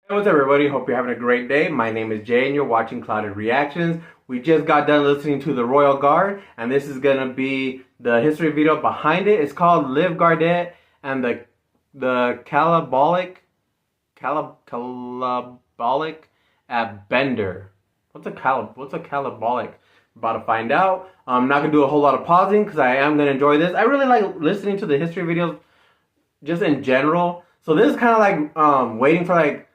Hey, what's up, everybody? Hope you're having a great day. My name is Jay, and you're watching Clouded Reactions. We just got done listening to the Royal Guard, and this is gonna be the history video behind it. It's called Liv Gardet and the Calabolic at Bender. What's a Calabolic? About to find out. I'm not gonna do a whole lot of pausing because I am gonna enjoy this. I really like listening to the history videos just in general. So this is kind of like waiting for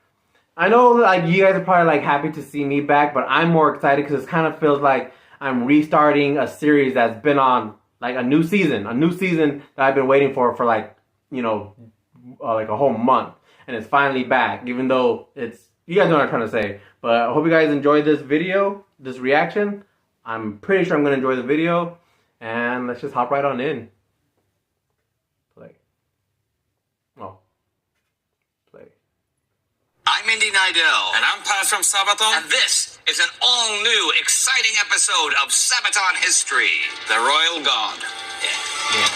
I know like you guys are probably like happy to see me back, but I'm more excited because it kind of feels like I'm restarting a series that's been on like a new season that I've been waiting for like, like a whole month, and it's finally back. Even though you guys know what I'm trying to say. But I hope you guys enjoyed this video, this reaction. I'm pretty sure I'm gonna enjoy the video, and let's just hop right on in. Play. I'm Indy Nidell. And I'm Pat from Sabaton. And this is an all-new, exciting episode of Sabaton history. The Royal Guard. Yeah.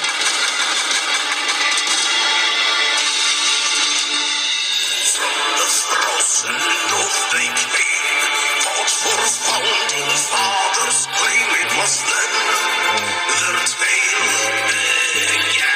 From the frozen north they came, fought for a founding father's claim. It was then their tale began.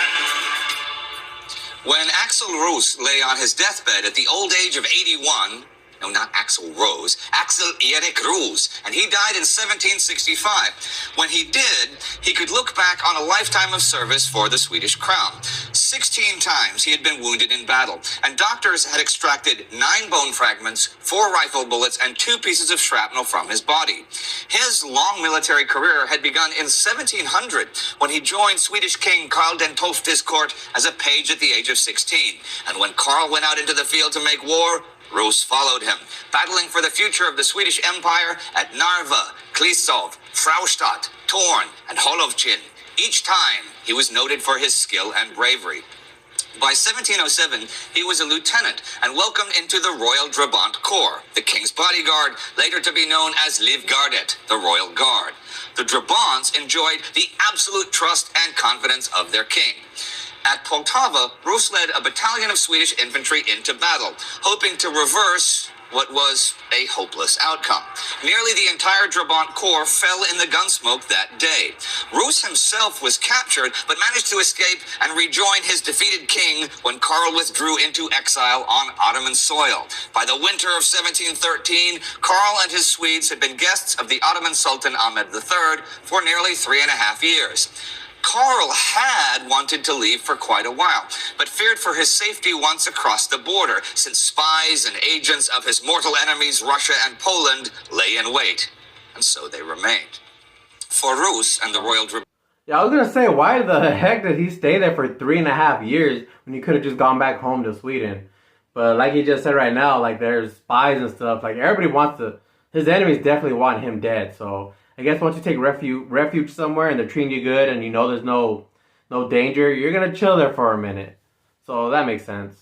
When Axel Roos lay on his deathbed at the old age of 81, no, not Axel Rose, Axel Eric Roos, and he died in 1765. When he did, he could look back on a lifetime of service for the Swedish crown. 16 times he had been wounded in battle, and doctors had extracted 9 bone fragments, 4 rifle bullets, and 2 pieces of shrapnel from his body. His long military career had begun in 1700 when he joined Swedish King Karl den XII's court as a page at the age of 16. And when Karl went out into the field to make war, Roos followed him, battling for the future of the Swedish Empire at Narva, Klisov, Fraustadt, Torn, and Holovchin. Each time, he was noted for his skill and bravery. By 1707, he was a lieutenant and welcomed into the Royal Drabant Corps, the king's bodyguard, later to be known as Liv Gardet, the Royal Guard. The Drabants enjoyed the absolute trust and confidence of their king. At Poltava, Roos led a battalion of Swedish infantry into battle, hoping to reverse what was a hopeless outcome. Nearly the entire Drabant Corps fell in the gunsmoke that day. Roos himself was captured, but managed to escape and rejoin his defeated king when Karl withdrew into exile on Ottoman soil. By the winter of 1713, Karl and his Swedes had been guests of the Ottoman Sultan Ahmed III for nearly 3.5 years. Karl had wanted to leave for quite a while, but feared for his safety once across the border, since spies and agents of his mortal enemies Russia and Poland lay in wait. And so they remained. For Roos and the Royal Drabant. Yeah, I was gonna say, why the heck did he stay there for 3.5 years when he could have just gone back home to Sweden? But like he just said right now, like there's spies and stuff. Like everybody his enemies definitely want him dead. So I guess once you take refuge somewhere and they're treating you good and you know there's no danger, you're gonna chill there for a minute. So that makes sense.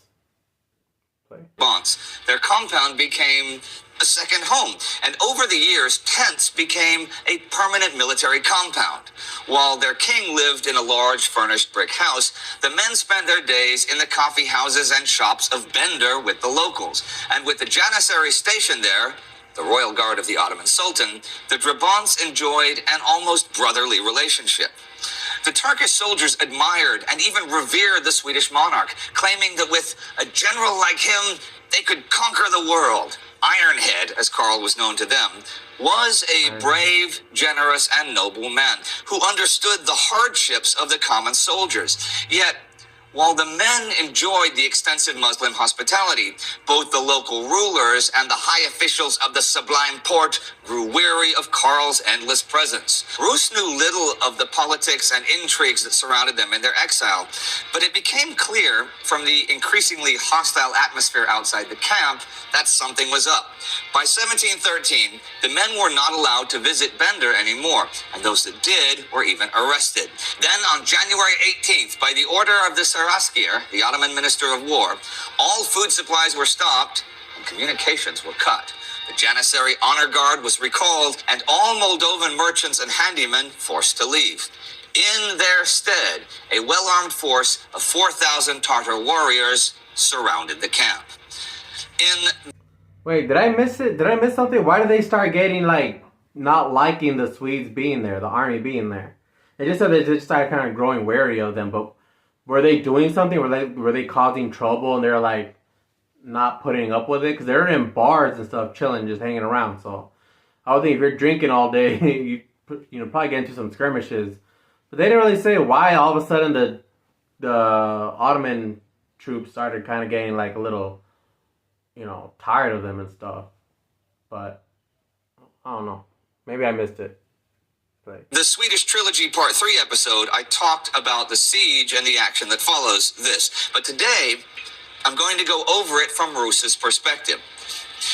Their compound became a second home, and over the years, tents became a permanent military compound. While their king lived in a large furnished brick house, the men spent their days in the coffee houses and shops of Bender with the locals. And with the Janissary stationed there, the Royal Guard of the Ottoman Sultan, the Drabants enjoyed an almost brotherly relationship. The Turkish soldiers admired and even revered the Swedish monarch, claiming that with a general like him, they could conquer the world. Ironhead, as Karl was known to them, was a brave, generous, and noble man who understood the hardships of the common soldiers. Yet, while the men enjoyed the extensive Muslim hospitality, both the local rulers and the high officials of the Sublime Porte grew weary of Karl's endless presence. Roos knew little of the politics and intrigues that surrounded them in their exile, but it became clear from the increasingly hostile atmosphere outside the camp that something was up. By 1713, the men were not allowed to visit Bender anymore, and those that did were even arrested. Then, on January 18th, by the order of the Saraskier, the Ottoman Minister of War, all food supplies were stopped and communications were cut. The Janissary Honor Guard was recalled, and all Moldovan merchants and handymen forced to leave. In their stead, a well-armed force of 4,000 Tartar warriors surrounded the camp. Wait, did I miss it? Did I miss something? Why did they start getting like not liking the Swedes being there, the army being there? They just said they just started kind of growing wary of them. But were they doing something? Were they causing trouble and they're like not putting up with it? Because they're in bars and stuff, chilling, just hanging around. So I would think if you're drinking all day, you probably get into some skirmishes. But they didn't really say why all of a sudden the Ottoman troops started kind of getting like a little, tired of them and stuff. But I don't know. Maybe I missed it. The Swedish Trilogy Part 3 episode, I talked about the siege and the action that follows this. But today, I'm going to go over it from Roos's perspective.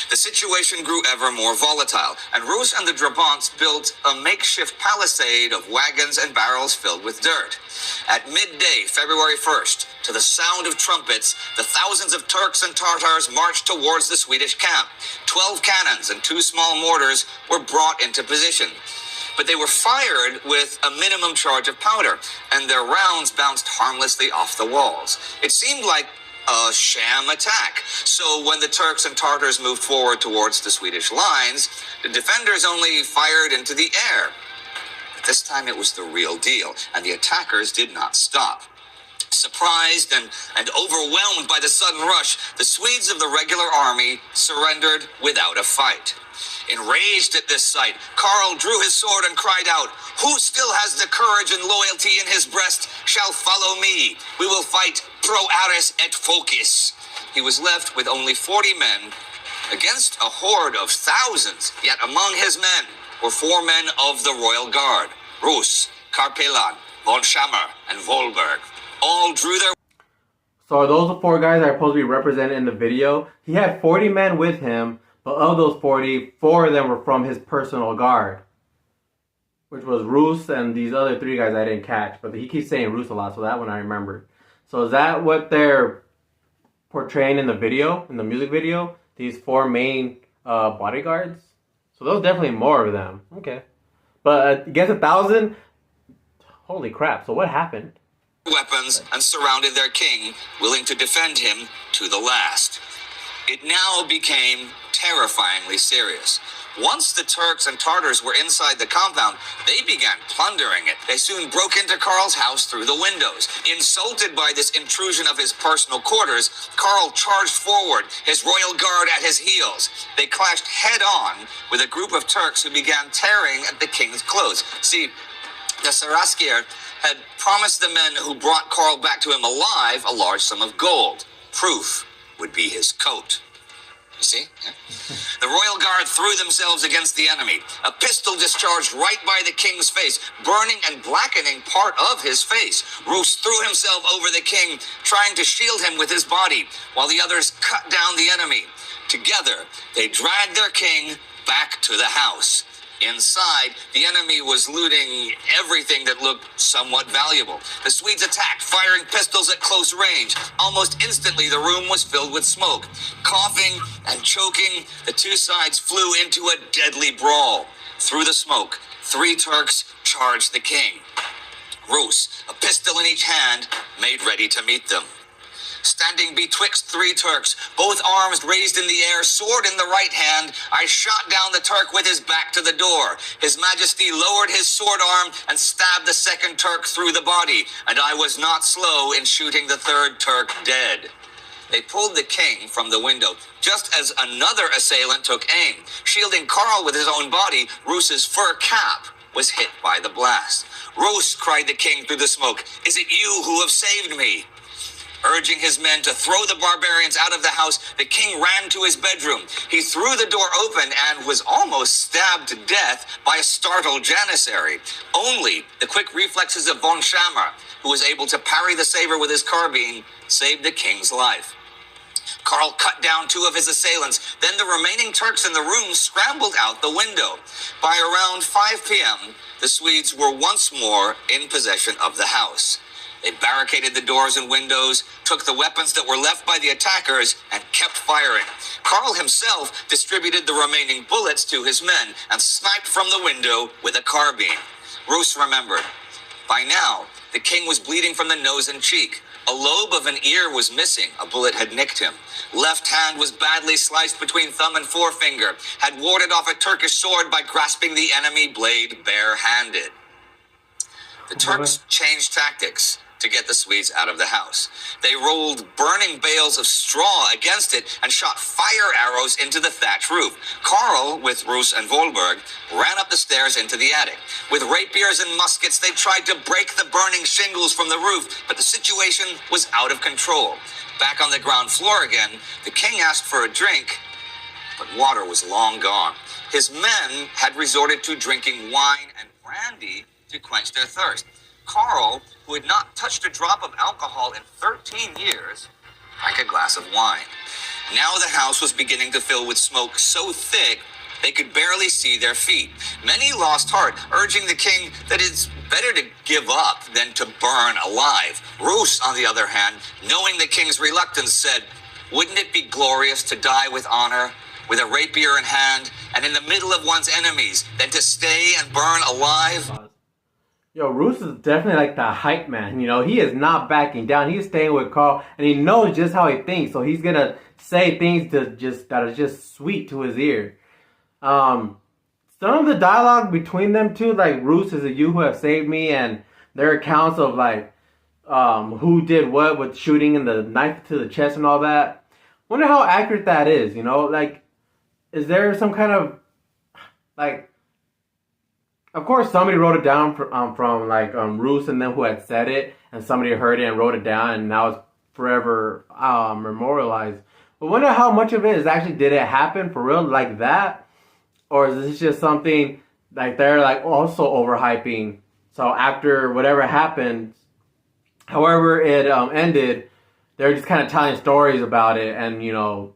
The situation grew ever more volatile, and Roos and the Drabants built a makeshift palisade of wagons and barrels filled with dirt. At midday, February 1st, to the sound of trumpets, the thousands of Turks and Tartars marched towards the Swedish camp. 12 cannons and 2 small mortars were brought into position. But they were fired with a minimum charge of powder, and their rounds bounced harmlessly off the walls. It seemed like a sham attack. So when the Turks and Tartars moved forward towards the Swedish lines, the defenders only fired into the air. But this time it was the real deal, and the attackers did not stop. Surprised and overwhelmed by the sudden rush, the Swedes of the regular army surrendered without a fight. Enraged at this sight, Karl drew his sword and cried out, "Who still has the courage and loyalty in his breast shall follow me. We will fight pro aris et focis." He was left with only 40 men against a horde of thousands, yet among his men were 4 men of the Royal Guard, Roos, Karpelan, von Schammer, and Volberg. All drew their... So are those the 4 guys that are supposed to be represented in the video? He had 40 men with him, but of those 40, 4 of them were from his personal guard, which was Roos and these other 3 guys I didn't catch. But he keeps saying Roos a lot, so that one I remembered. So is that what they're portraying in the video, in the music video? These 4 main bodyguards? So those definitely more of them. Okay. But against 1,000? Holy crap. So what happened? Weapons and surrounded their king, willing to defend him to the last. It now became terrifyingly serious. Once the Turks and Tartars were inside the compound, they began plundering it. They soon broke into Karl's house through the windows. Insulted by this intrusion of his personal quarters, Karl charged forward, his royal guard at his heels. They clashed head-on with a group of Turks who began tearing at the king's clothes. See, the Saraskier had promised the men who brought Karl back to him alive a large sum of gold. Proof would be his coat. You see? Yeah. The royal guard threw themselves against the enemy. A pistol discharged right by the king's face, burning and blackening part of his face. Roos threw himself over the king, trying to shield him with his body, while the others cut down the enemy. Together, they dragged their king back to the house. Inside, the enemy was looting everything that looked somewhat valuable. The Swedes attacked, firing pistols at close range. Almost instantly, the room was filled with smoke. Coughing and choking, the 2 sides flew into a deadly brawl. Through the smoke, 3 Turks charged the king. Roos, a pistol in each hand, made ready to meet them. Standing betwixt 3 Turks, both arms raised in the air, sword in the right hand, I shot down the Turk with his back to the door. His Majesty lowered his sword arm and stabbed the 2nd Turk through the body, and I was not slow in shooting the 3rd Turk dead. They pulled the king from the window, just as another assailant took aim. Shielding Karl with his own body, Roos's fur cap was hit by the blast. "Roos," cried the king through the smoke, "is it you who have saved me?" Urging his men to throw the barbarians out of the house, the king ran to his bedroom. He threw the door open and was almost stabbed to death by a startled janissary. Only the quick reflexes of von Schammer, who was able to parry the saber with his carbine, saved the king's life. Karl cut down 2 of his assailants. Then the remaining Turks in the room scrambled out the window. By around 5 p.m., the Swedes were once more in possession of the house. They barricaded the doors and windows, took the weapons that were left by the attackers, and kept firing. Karl himself distributed the remaining bullets to his men and sniped from the window with a carbine. Roos remembered. By now, the king was bleeding from the nose and cheek. A lobe of an ear was missing. A bullet had nicked him. Left hand was badly sliced between thumb and forefinger. Had warded off a Turkish sword by grasping the enemy blade barehanded. The Turks changed tactics to get the Swedes out of the house. They rolled burning bales of straw against it and shot fire arrows into the thatch roof. Karl, with Roos and Volberg, ran up the stairs into the attic. With rapiers and muskets, they tried to break the burning shingles from the roof, but the situation was out of control. Back on the ground floor again, the king asked for a drink, but water was long gone. His men had resorted to drinking wine and brandy to quench their thirst. Karl, who had not touched a drop of alcohol in 13 years, drank a glass of wine. Now the house was beginning to fill with smoke so thick they could barely see their feet. Many lost heart, urging the king that it's better to give up than to burn alive. Roos, on the other hand, knowing the king's reluctance, said, "Wouldn't it be glorious to die with honor, with a rapier in hand, and in the middle of one's enemies, than to stay and burn alive?" Yo, Roos is definitely like the hype man. You know, he is not backing down. He's staying with Karl, and he knows just how he thinks. So he's gonna say things that are just sweet to his ear. Some of the dialogue between them two, like Roos is a "you who have saved me," and their accounts of like who did what with shooting and the knife to the chest and all that. Wonder how accurate that is. You know, like, is there some kind of like? Of course, somebody wrote it down from like Roos and them who had said it, and somebody heard it and wrote it down, and now it's forever memorialized. But wonder how much of it is actually, did it happen for real like that, or is this just something like they're like also overhyping? So after whatever happened, however it ended, they're just kind of telling stories about it, and you know,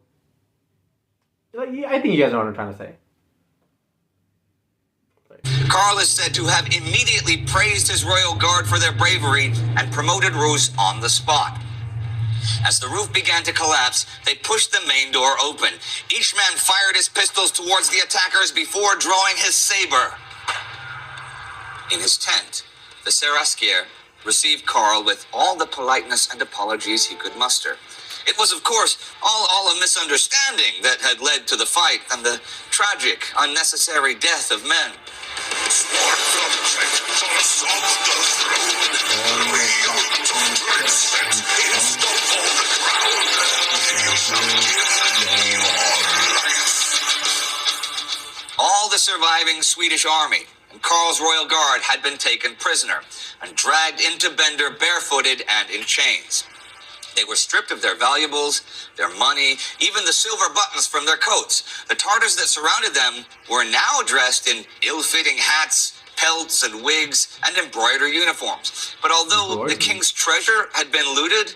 I think you guys know what I'm trying to say. Karl is said to have immediately praised his royal guard for their bravery and promoted Roos on the spot. As the roof began to collapse, they pushed the main door open. Each man fired his pistols towards the attackers before drawing his saber. In his tent, the Seraskier received Karl with all the politeness and apologies he could muster. It was, of course, all a misunderstanding that had led to the fight and the tragic, unnecessary death of men. All the surviving Swedish army and Karl's royal guard had been taken prisoner and dragged into Bender barefooted and in chains. They were stripped of their valuables, their money, even the silver buttons from their coats. The Tartars that surrounded them were now dressed in ill-fitting hats, pelts, and wigs, and embroidered uniforms. But although the king's treasure had been looted,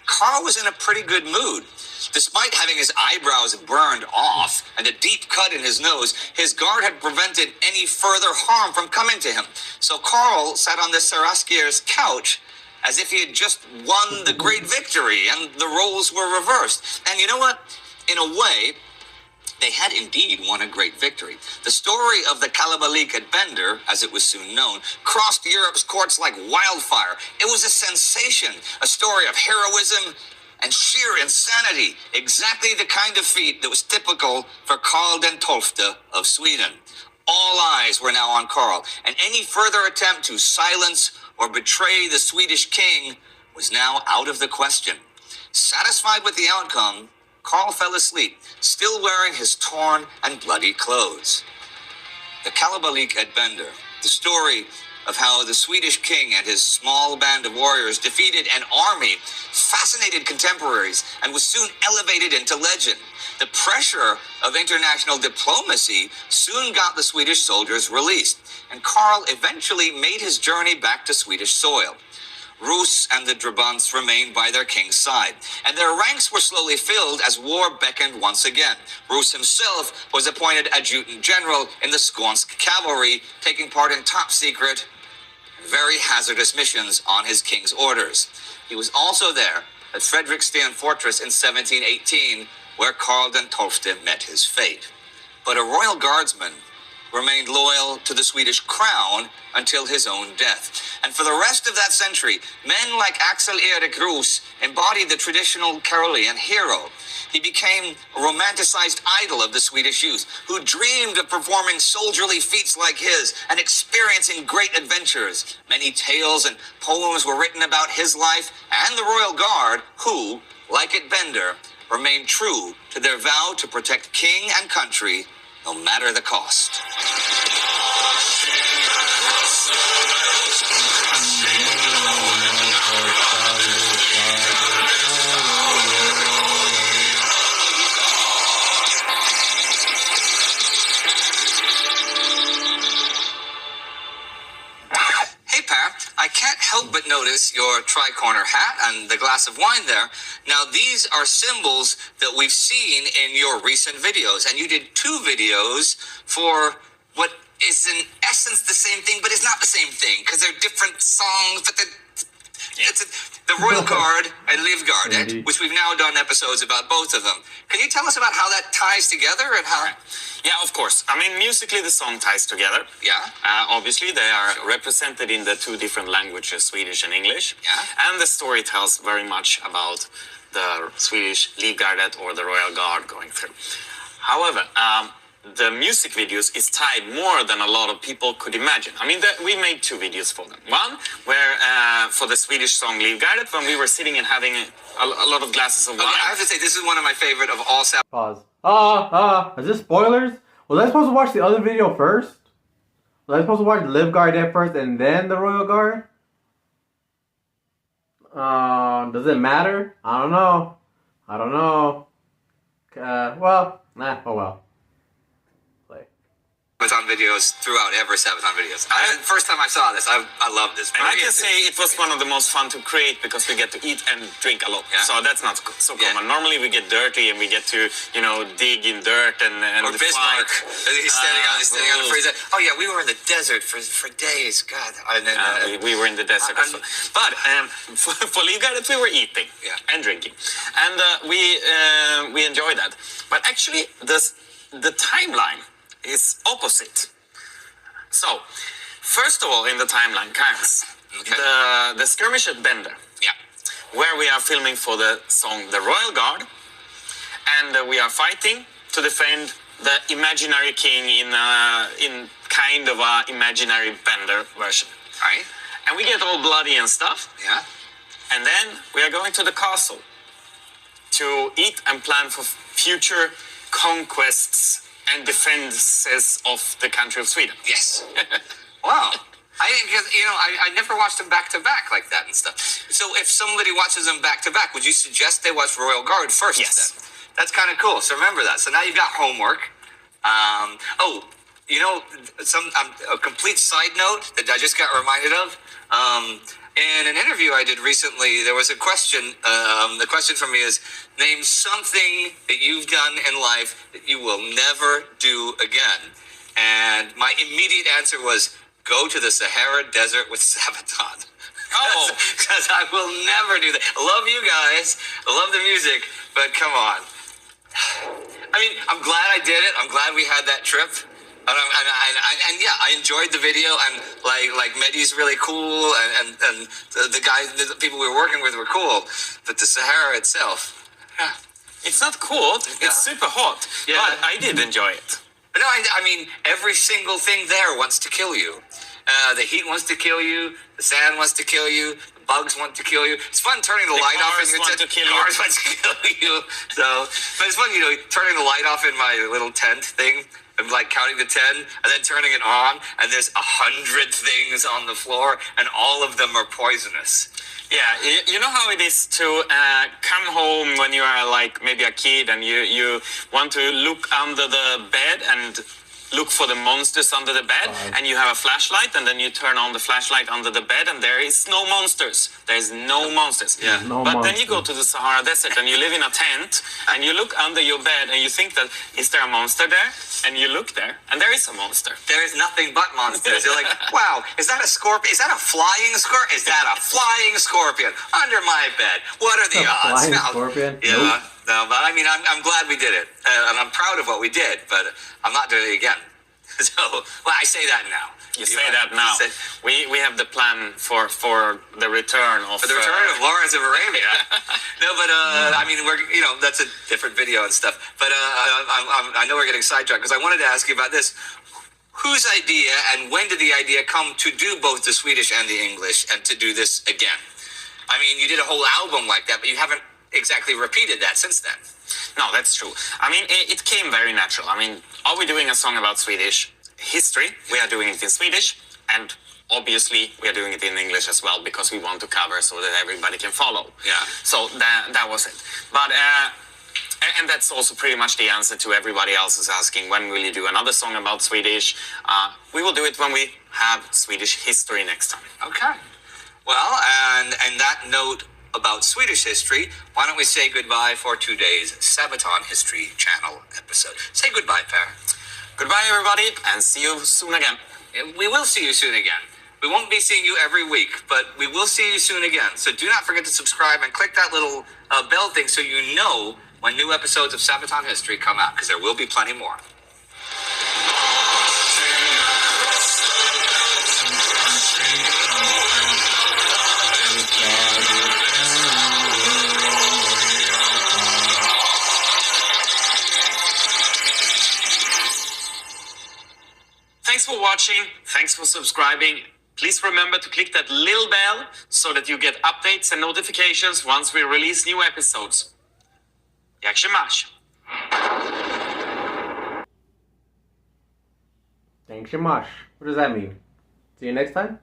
Karl was in a pretty good mood. Despite having his eyebrows burned off and a deep cut in his nose, his guard had prevented any further harm from coming to him. So Karl sat on the Seraskier's couch as if he had just won the great victory, and the roles were reversed. And you know what? In a way, they had indeed won a great victory. The story of the Kalabalik at Bender, as it was soon known, crossed Europe's courts like wildfire. It was a sensation, a story of heroism and sheer insanity, exactly the kind of feat that was typical for Karl den Tolfte of Sweden. All eyes were now on Karl, and any further attempt to silence or betray the Swedish king was now out of the question. Satisfied with the outcome, Karl fell asleep, still wearing his torn and bloody clothes. The Kalabalik at Bender, the story of how the Swedish king and his small band of warriors defeated an army, fascinated contemporaries and was soon elevated into legend. The pressure of international diplomacy soon got the Swedish soldiers released, and Karl eventually made his journey back to Swedish soil. Roos and the Drabants remained by their king's side, and their ranks were slowly filled as war beckoned once again. Roos himself was appointed adjutant general in the Skånsk cavalry, taking part in top-secret, very hazardous missions on his king's orders. He was also there at Fredriksten Fortress in 1718, where Karl den Tolfte met his fate. But a royal guardsman remained loyal to the Swedish crown until his own death. And for the rest of that century, men like Axel Eric Roos embodied the traditional Karelian hero. He became a romanticized idol of the Swedish youth, who dreamed of performing soldierly feats like his and experiencing great adventures. Many tales and poems were written about his life and the Royal Guard, who, like at Bender, remained true to their vow to protect king and country, no matter the cost. I can't help but notice your tri-corner hat and the glass of wine there. Now, these are symbols that we've seen in your recent videos, and you did 2 videos for what is in essence the same thing, but it's not the same thing, because they're different songs, but it's the Royal Guard and Livgardet, which we've now done episodes about both of them. Can you tell us about how that ties together and how... Yeah, of course. I mean, musically the song ties together. Yeah. Obviously, they are represented in the 2 different languages, Swedish and English. Yeah. And the story tells very much about the Swedish Livgardet or the Royal Guard going through. However, the music videos is tied more than a lot of people could imagine. I mean, we made 2 videos for them. One, where for the Swedish song Livgardet, when we were sitting and having a lot of glasses of wine. I have to say, this is one of my favorite of all Sabaton. Pause. Is this spoilers? Was I supposed to watch the other video first? Was I supposed to watch Livgardet first and then the Royal Guard? Does it matter? I don't know. Oh well. Sabaton videos throughout ever Sabaton videos. First time I saw this, I loved this. And I can say it was one of the most fun to create because we get to eat and drink a lot. Yeah. So that's not so common. Normally we get dirty and we get to, dig in dirt and or Bismarck. He's standing on the freeze. Oh yeah, we were in the desert for days. God. We were in the desert as well. But for Livgardet we were eating and drinking. And we enjoyed that. But actually the timeline is opposite. So, first of all, in the timeline, Kairos, the skirmish at Bender, where we are filming for the song The Royal Guard, and we are fighting to defend the imaginary king in kind of a imaginary Bender version. Right. And we get all bloody and stuff. Yeah. And then we are going to the castle to eat and plan for future conquests and defenses of the country of Sweden. Yes. Wow. I never watched them back to back like that and stuff. So if somebody watches them back to back, would you suggest they watch Royal Guard first? Yes. Then? That's kind of cool. So remember that. So now you've got homework. A complete side note that I just got reminded of. In an interview I did recently, there was a question. The question from me is, name something that you've done in life that you will never do again. And my immediate answer was, go to the Sahara Desert with Sabaton. Oh. Because I will never do that. I love you guys. I love the music. But come on. I mean, I'm glad I did it. I'm glad we had that trip. And yeah, I enjoyed the video, and like Mehdi's really cool, and the guys, the people we were working with were cool, but the Sahara itself, it's not cool. It's super hot. Yeah. But I did enjoy it. No, I mean every single thing there wants to kill you. The heat wants to kill you. The sand wants to kill you. The bugs want to kill you. It's fun turning the light off in your tent. Cars want to kill you. So, but it's fun, turning the light off in my little tent thing. I'm like counting to 10 and then turning it on, and there's 100 things on the floor, and all of them are poisonous. Yeah, you know how it is to come home when you are like maybe a kid and you want to look under the bed and look for the monsters under the bed, and you have a flashlight, and then you turn on the flashlight under the bed, and there is no monsters. There is no monsters. Yeah. Then you go to the Sahara Desert and you live in a tent, and you look under your bed, and you think that, is there a monster there? And you look there, and there is a monster. There is nothing but monsters. You're like, wow, is that a scorpion? Is that a flying scorpion? Is that a flying scorpion under my bed? What are the odds? Flying scorpion? Yeah. Nope. No, but I mean, I'm glad we did it, and I'm proud of what we did, but I'm not doing it again. So, well, I say that now. You say that now. We have the plan for the return of... For the return of Lawrence of Arabia. No, but, I mean, that's a different video and stuff. But I know we're getting sidetracked because I wanted to ask you about this. Whose idea and when did the idea come to do both the Swedish and the English and to do this again? I mean, you did a whole album like that, but you haven't exactly repeated that since then. No, that's true. I mean, it came very natural. I mean, are we doing a song about Swedish history? We are doing it in Swedish, and obviously we are doing it in English as well because we want to cover so that everybody can follow. Yeah. So that was it. But and that's also pretty much the answer to everybody else is asking, when will you do another song about Swedish? We will do it when we have Swedish history next time. Okay. Well, and that note about Swedish history, why don't we say goodbye for today's Sabaton History Channel episode. Say goodbye, Per. Goodbye, everybody, and see you soon again. We will see you soon again. We won't be seeing you every week, but we will see you soon again. So do not forget to subscribe and click that little bell thing so you know when new episodes of Sabaton History come out, because there will be plenty more. Thanks for watching. Thanks for subscribing. Please remember to click that little bell so that you get updates and notifications once we release new episodes. Jak się masz? Thanks so much. What does that mean? See you next time?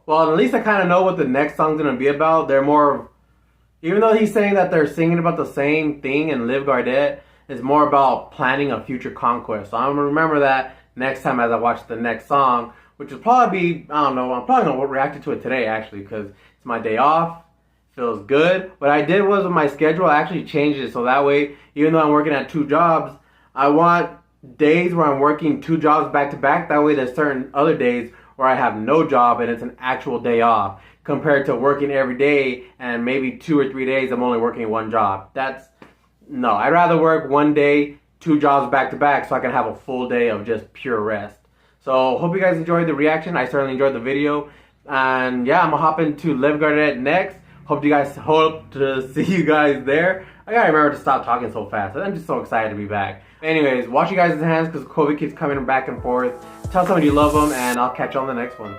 Well, at least I kind of know what the next song's going to be about. They're more... Even though he's saying that they're singing about the same thing in Live Gardette, it's more about planning a future conquest. So I'm going to remember that next time as I watch the next song, which will probably be, I don't know, I'm probably going to react to it today actually because it's my day off. Feels good. What I did was with my schedule, I actually changed it so that way, even though I'm working at 2 jobs, I want days where I'm working 2 jobs back to back. That way there's certain other days where I have no job and it's an actual day off compared to working every day and maybe 2 or 3 days I'm only working 1 job. No, I'd rather work 1 day, 2 jobs back to back so I can have a full day of just pure rest. So hope you guys enjoyed the reaction. I certainly enjoyed the video. And yeah, I'm gonna hop into Live Gardette next. Hope to see you guys there. I gotta remember to stop talking so fast. I'm just so excited to be back. Anyways, wash you guys' hands because COVID keeps coming back and forth. Tell somebody you love them, and I'll catch you on the next one.